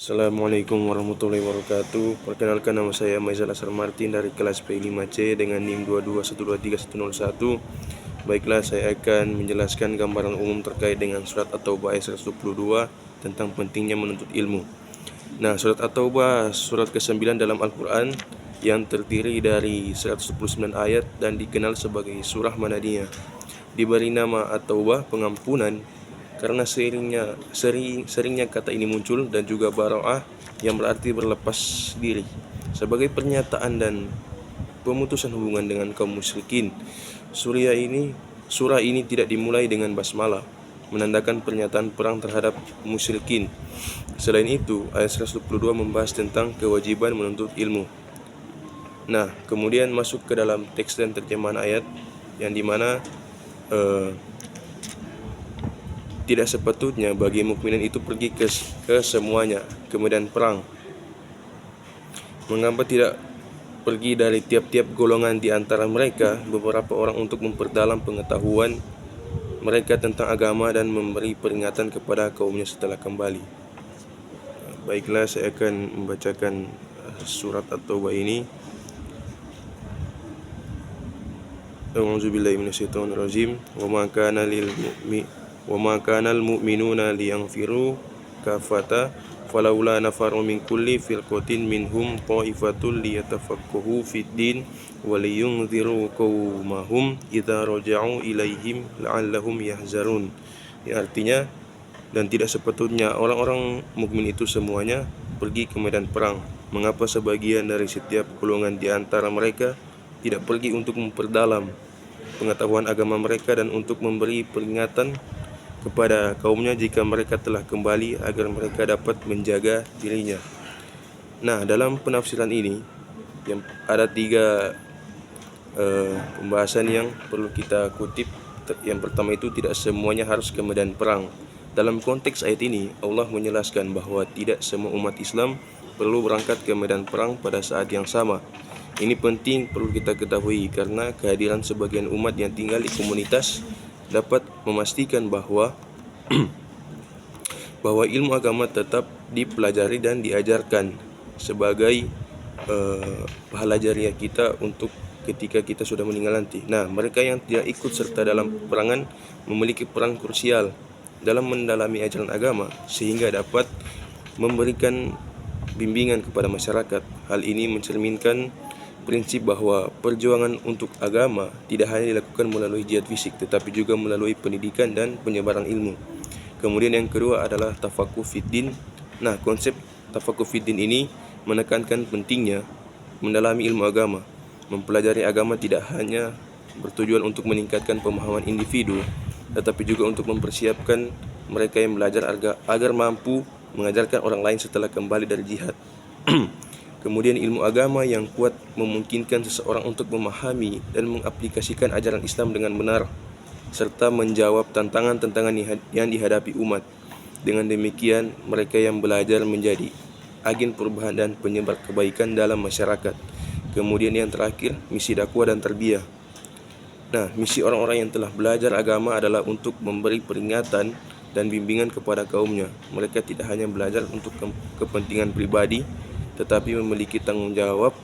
Assalamualaikum warahmatullahi wabarakatuh. Perkenalkan, nama saya Maizal Asar Martin dari kelas P5C dengan NIM 221231101. Baiklah, saya akan menjelaskan gambaran umum terkait dengan surat At-Taubah ayat 122 tentang pentingnya menuntut ilmu. Nah, surat At-Taubah surat ke-9 dalam Al-Quran yang terdiri dari 129 ayat dan dikenal sebagai surah Madaniyah. Diberi nama At-Taubah, pengampunan, karena seringnya kata ini muncul, dan juga bara'ah yang berarti berlepas diri sebagai pernyataan dan pemutusan hubungan dengan kaum musyrikin. Surah ini tidak dimulai dengan basmalah, menandakan pernyataan perang terhadap musyrikin. Selain itu, ayat 122 membahas tentang kewajiban menuntut ilmu. Nah, kemudian masuk ke dalam teks dan terjemahan ayat yang dimana tidak sepatutnya bagi mukminin itu pergi ke semuanya ke medan perang. Mengapa tidak pergi dari tiap-tiap golongan di antara mereka beberapa orang untuk memperdalam pengetahuan mereka tentang agama dan memberi peringatan kepada kaumnya setelah kembali. Baiklah, saya akan membacakan surat At-Taubah ini. A'udzubillahi minasyaitonirrajim. Wa ma kana al-mu'minuna liyanfiru kafata falaula nafaru min kulli firqatin minhum ta'ifatul liyatafaqahu fid din wa liyunziru qaumahum idza raja'u ilaihim la'allahum yahzarun. Yang artinya, dan tidak sepatutnya orang-orang mukmin itu semuanya pergi ke medan perang. Mengapa sebagian dari setiap golongan di antara mereka tidak pergi untuk memperdalam pengetahuan agama mereka dan untuk memberi peringatan kepada kaumnya jika mereka telah kembali, agar mereka dapat menjaga dirinya. Nah, dalam penafsiran ini yang ada tiga pembahasan yang perlu kita kutip. Yang pertama itu, tidak semuanya harus ke medan perang. Dalam konteks ayat ini, Allah menjelaskan bahwa tidak semua umat Islam perlu berangkat ke medan perang pada saat yang sama. Ini penting perlu kita ketahui karena kehadiran sebagian umat yang tinggal di komunitas dapat memastikan bahwa ilmu agama tetap dipelajari dan diajarkan sebagai pahala jariah kita untuk ketika kita sudah meninggal nanti. Nah, mereka yang tidak ikut serta dalam peperangan memiliki peran krusial dalam mendalami ajaran agama sehingga dapat memberikan bimbingan kepada masyarakat. Hal ini mencerminkan prinsip bahwa perjuangan untuk agama tidak hanya dilakukan melalui jihad fisik, tetapi juga melalui pendidikan dan penyebaran ilmu. Kemudian yang kedua adalah tafaqquh fiddin. Nah, konsep tafaqquh fiddin ini menekankan pentingnya mendalami ilmu agama. Mempelajari agama tidak hanya bertujuan untuk meningkatkan pemahaman individu, tetapi juga untuk mempersiapkan mereka yang belajar agar mampu mengajarkan orang lain setelah kembali dari jihad. Kemudian ilmu agama yang kuat memungkinkan seseorang untuk memahami dan mengaplikasikan ajaran Islam dengan benar, serta menjawab tantangan-tantangan yang dihadapi umat. Dengan demikian, mereka yang belajar menjadi agen perubahan dan penyebar kebaikan dalam masyarakat. Kemudian yang terakhir, misi dakwah dan tarbiyah. Nah, misi orang-orang yang telah belajar agama adalah untuk memberi peringatan dan bimbingan kepada kaumnya. Mereka tidak hanya belajar untuk kepentingan pribadi, tetapi memiliki tanggung jawab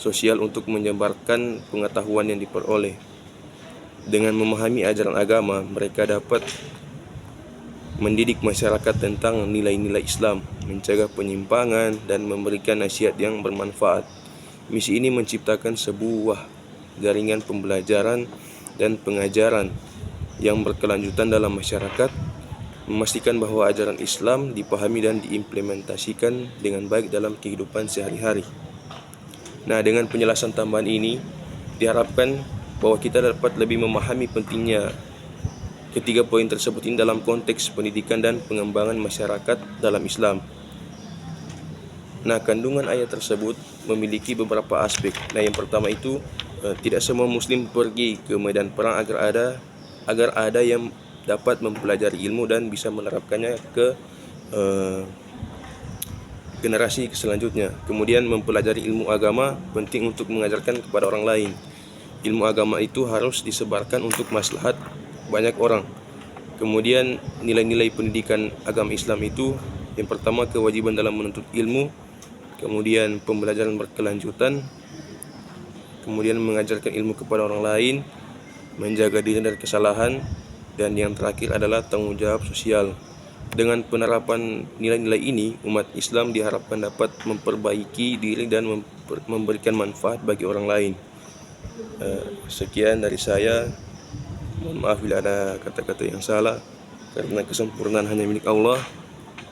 sosial untuk menyebarkan pengetahuan yang diperoleh. Dengan memahami ajaran agama, mereka dapat mendidik masyarakat tentang nilai-nilai Islam, mencegah penyimpangan, dan memberikan nasihat yang bermanfaat. Misi ini menciptakan sebuah jaringan pembelajaran dan pengajaran yang berkelanjutan dalam masyarakat, memastikan bahwa ajaran Islam dipahami dan diimplementasikan dengan baik dalam kehidupan sehari-hari. Nah, dengan penjelasan tambahan ini diharapkan bahwa kita dapat lebih memahami pentingnya ketiga poin tersebut ini dalam konteks pendidikan dan pengembangan masyarakat dalam Islam. Nah, kandungan ayat tersebut memiliki beberapa aspek. Nah, yang pertama itu tidak semua muslim pergi ke medan perang agar ada yang dapat mempelajari ilmu dan bisa menerapkannya ke generasi selanjutnya. Kemudian mempelajari ilmu agama penting untuk mengajarkan kepada orang lain. Ilmu agama itu harus disebarkan untuk maslahat banyak orang. Kemudian nilai-nilai pendidikan agama Islam itu Yang pertama, kewajiban dalam menuntut ilmu, kemudian pembelajaran berkelanjutan, kemudian mengajarkan ilmu kepada orang lain, menjaga diri dari kesalahan, dan yang terakhir adalah tanggung jawab sosial. Dengan penerapan nilai-nilai ini, umat Islam diharapkan dapat memperbaiki diri dan memberikan manfaat bagi orang lain. Sekian dari saya. Mohon maaf bila ada kata-kata yang salah, karena kesempurnaan hanya milik Allah.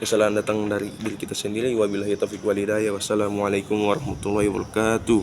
Kesalahan datang dari diri kita sendiri. Wabillahi taufiq wal hidayah. Wassalamualaikum warahmatullahi wabarakatuh.